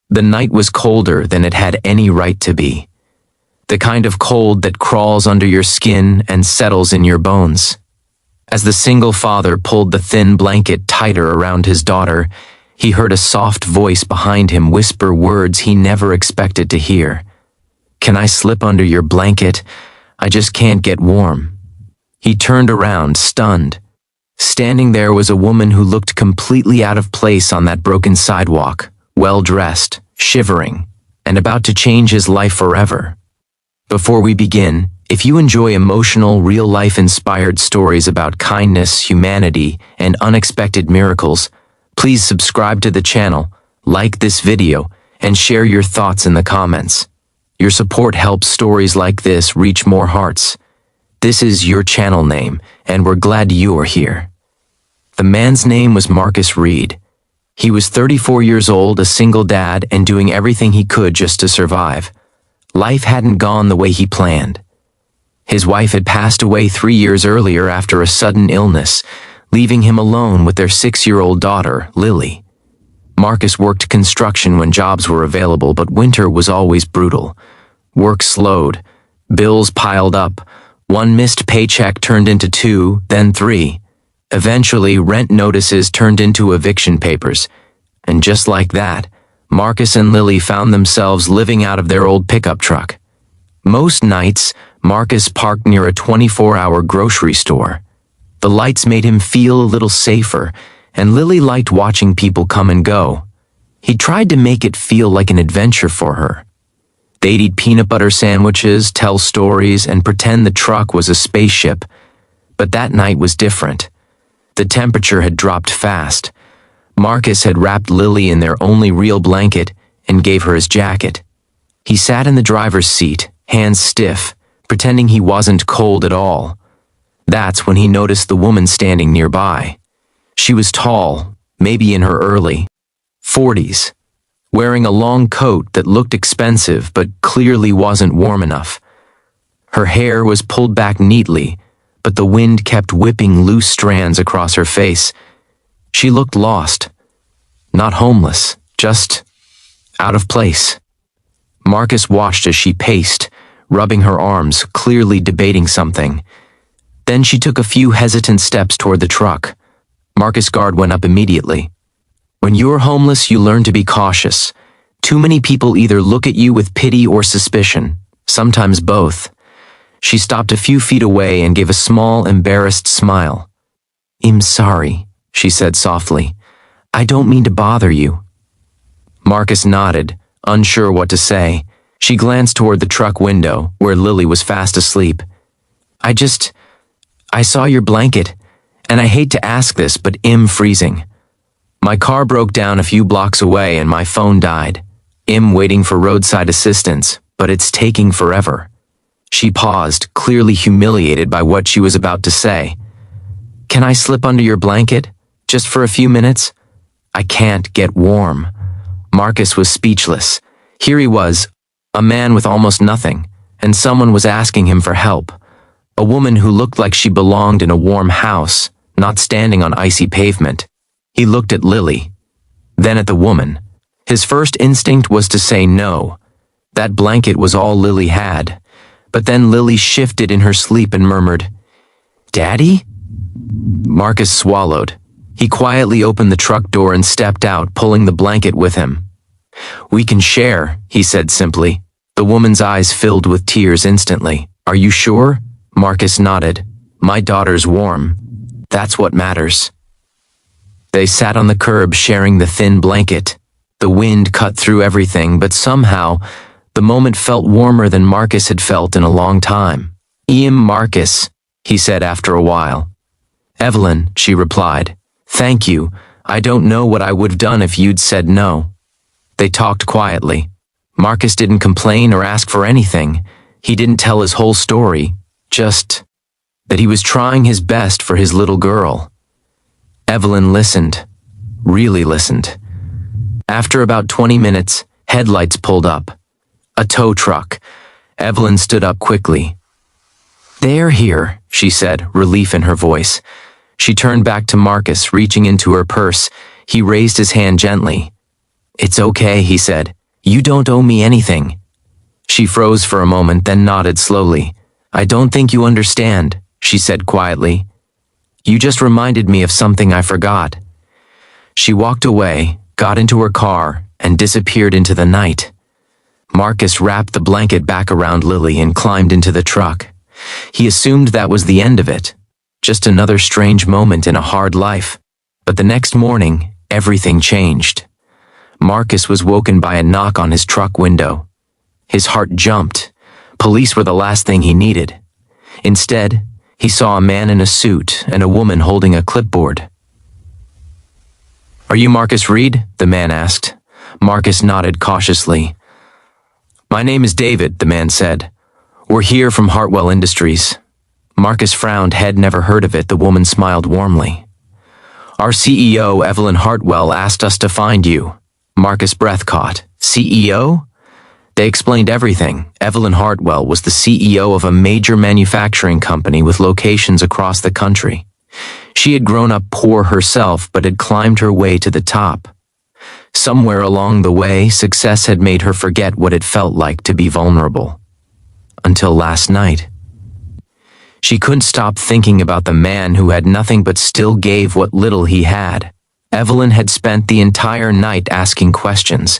The night was colder than it had any right to be. The kind of cold that crawls under your skin and settles in your bones. As the single father pulled the thin blanket tighter around his daughter, he heard a soft voice behind him whisper words he never expected to hear. "Can I slip under your blanket? I just can't get warm." He turned around, stunned. Standing there was a woman who looked completely out of place on that broken sidewalk, well-dressed, shivering, and about to change his life forever. Before we begin, if you enjoy emotional, real-life inspired stories about kindness, humanity, and unexpected miracles, please subscribe to the channel, like this video, and share your thoughts in the comments. Your support helps stories like this reach more hearts. This is your channel name, and we're glad you are here. The man's name was Marcus Reed. He was 34 years old, a single dad, and doing everything he could just to survive. Life hadn't gone the way he planned. His wife had passed away 3 years earlier after a sudden illness, leaving him alone with their 6-year-old daughter, Lily. Marcus worked construction when jobs were available, but winter was always brutal. Work slowed. Bills piled up. One missed paycheck turned into 2, then 3. Eventually, rent notices turned into eviction papers. And just like that, Marcus and Lily found themselves living out of their old pickup truck. Most nights, Marcus parked near a 24-hour grocery store. The lights made him feel a little safer, and Lily liked watching people come and go. He tried to make it feel like an adventure for her. They'd eat peanut butter sandwiches, tell stories, and pretend the truck was a spaceship. But that night was different. The temperature had dropped fast. Marcus had wrapped Lily in their only real blanket and gave her his jacket. He sat in the driver's seat, hands stiff, pretending he wasn't cold at all. That's when he noticed the woman standing nearby. She was tall, maybe in her early 40s, wearing a long coat that looked expensive but clearly wasn't warm enough. Her hair was pulled back neatly, but the wind kept whipping loose strands across her face. She looked lost. Not homeless, just out of place. Marcus watched as she paced, rubbing her arms, clearly debating something. Then she took a few hesitant steps toward the truck. Marcus' guard went up immediately. "When you're homeless, you learn to be cautious. Too many people either look at you with pity or suspicion, sometimes both." She stopped a few feet away and gave a small, embarrassed smile. "I'm sorry," she said softly. "I don't mean to bother you." Marcus nodded, unsure what to say. She glanced toward the truck window, where Lily was fast asleep. I saw your blanket, and I hate to ask this, but I'm freezing. My car broke down a few blocks away and my phone died. I'm waiting for roadside assistance, but it's taking forever." She paused, clearly humiliated by what she was about to say. "Can I slip under your blanket? Just for a few minutes?" "I can't get warm." Marcus was speechless. Here he was, a man with almost nothing, and someone was asking him for help. A woman who looked like she belonged in a warm house, not standing on icy pavement. He looked at Lily, then at the woman. His first instinct was to say no. That blanket was all Lily had. But then Lily shifted in her sleep and murmured, "Daddy?" Marcus swallowed. He quietly opened the truck door and stepped out, pulling the blanket with him. "We can share," he said simply. The woman's eyes filled with tears instantly. "Are you sure?" Marcus nodded. "My daughter's warm. That's what matters." They sat on the curb sharing the thin blanket. The wind cut through everything, but somehow, the moment felt warmer than Marcus had felt in a long time. "I'm Marcus," he said after a while. "Evelyn," she replied. "Thank you. I don't know what I would have done if you'd said no." They talked quietly. Marcus didn't complain or ask for anything. He didn't tell his whole story, just that he was trying his best for his little girl. Evelyn listened, really listened. After about 20 minutes, headlights pulled up. A tow truck. Evelyn stood up quickly. "They're here," she said, relief in her voice. She turned back to Marcus, reaching into her purse. He raised his hand gently. "It's okay," he said. You don't owe me anything." She froze for a moment, then nodded slowly. "I don't think you understand," she said quietly. "You just reminded me of something I forgot." She walked away, got into her car, and disappeared into the night. Marcus wrapped the blanket back around Lily and climbed into the truck. He assumed that was the end of it, just another strange moment in a hard life. But the next morning, everything changed. Marcus was woken by a knock on his truck window. His heart jumped. Police were the last thing he needed. Instead, he saw a man in a suit and a woman holding a clipboard. "Are you Marcus Reed?" the man asked. Marcus nodded cautiously. "My name is David," the man said. "We're here from Hartwell Industries." Marcus frowned, had never heard of it. The woman smiled warmly. "Our CEO, Evelyn Hartwell, asked us to find you." Marcus' breath caught. "CEO?" They explained everything. Evelyn Hartwell was the CEO of a major manufacturing company with locations across the country. She had grown up poor herself, but had climbed her way to the top. Somewhere along the way, success had made her forget what it felt like to be vulnerable. Until last night. She couldn't stop thinking about the man who had nothing but still gave what little he had. Evelyn had spent the entire night asking questions,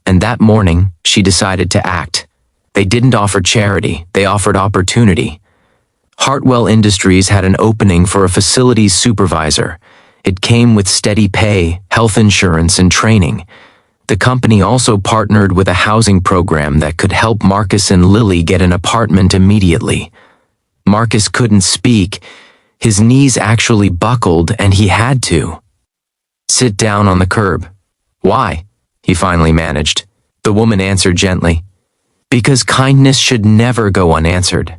and that morning, she decided to act. They didn't offer charity, they offered opportunity. Hartwell Industries had an opening for a facilities supervisor. It came with steady pay, health insurance, and training. The company also partnered with a housing program that could help Marcus and Lily get an apartment immediately. Marcus couldn't speak. His knees actually buckled, and he had to sit down on the curb. "Why?" he finally managed. The woman answered gently, "Because kindness should never go unanswered."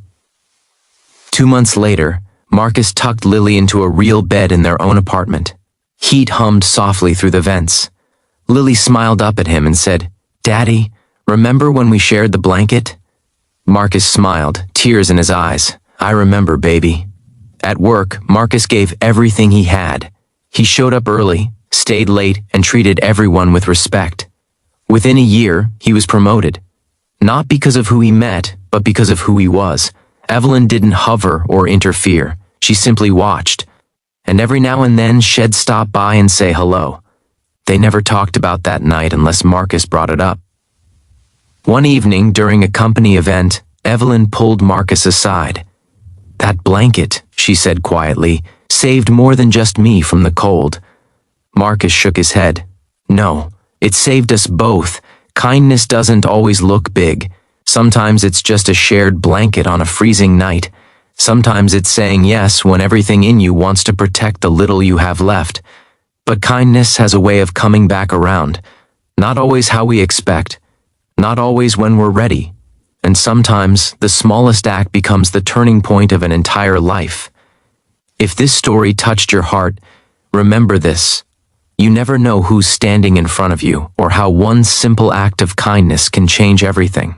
2 months later, Marcus tucked Lily into a real bed in their own apartment. Heat hummed softly through the vents. Lily smiled up at him and said, "Daddy, remember when we shared the blanket?" Marcus smiled, tears in his eyes. "I remember, baby." At work, Marcus gave everything he had. He showed up early, stayed late, and treated everyone with respect. Within a year, he was promoted. Not because of who he met, but because of who he was. Evelyn didn't hover or interfere. She simply watched. And every now and then, she'd stop by and say hello. They never talked about that night unless Marcus brought it up. One evening, during a company event, Evelyn pulled Marcus aside. "That blanket," she said quietly, "saved more than just me from the cold." Marcus shook his head. "No, it saved us both. Kindness doesn't always look big. Sometimes it's just a shared blanket on a freezing night. Sometimes it's saying yes when everything in you wants to protect the little you have left. But kindness has a way of coming back around. Not always how we expect. Not always when we're ready. And sometimes the smallest act becomes the turning point of an entire life. If this story touched your heart, remember this. You never know who's standing in front of you or how one simple act of kindness can change everything.